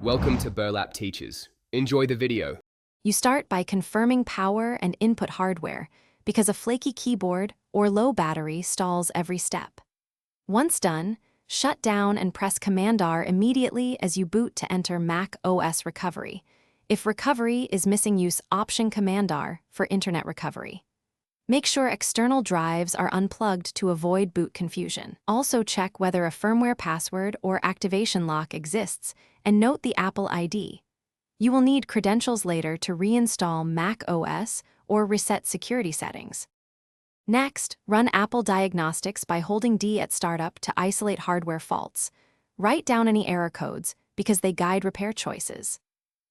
Welcome to Burlap Teachers. Enjoy the video. You start by confirming power and input hardware because a flaky keyboard or low battery stalls every step. Once done, shut down and press Command-R immediately as you boot to enter Mac OS recovery. If recovery is missing, use Option Command-R for internet recovery. Make sure external drives are unplugged to avoid boot confusion. Also check whether a firmware password or activation lock exists and note the Apple ID. You will need credentials later to reinstall Mac OS or reset security settings. Next, run Apple Diagnostics by holding D at startup to isolate hardware faults. Write down any error codes because they guide repair choices.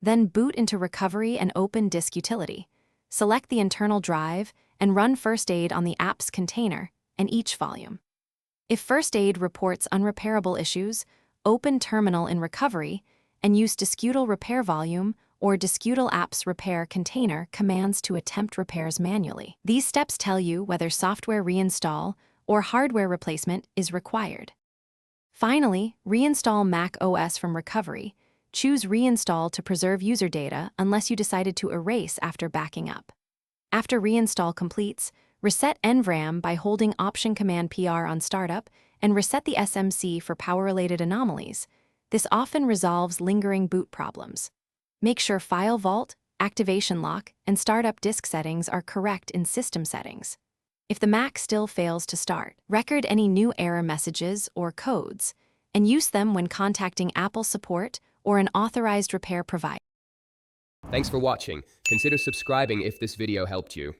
Then boot into recovery and open Disk Utility. Select the internal drive and run First Aid on the app's container and each volume. If First Aid reports unrepairable issues, open Terminal in Recovery and use Discutal Repair Volume or Discutal Apps Repair Container commands to attempt repairs manually. These steps tell you whether software reinstall or hardware replacement is required. Finally, reinstall Mac OS from Recovery. Choose Reinstall to preserve user data unless you decided to erase after backing up. After reinstall completes, reset NVRAM by holding Option Command PR on startup and reset the SMC for power-related anomalies. This often resolves lingering boot problems. Make sure File Vault, Activation Lock, and Startup Disk settings are correct in System Settings. If the Mac still fails to start, record any new error messages or codes, and use them when contacting Apple support or an authorized repair provider. Thanks for watching. Consider subscribing if this video helped you.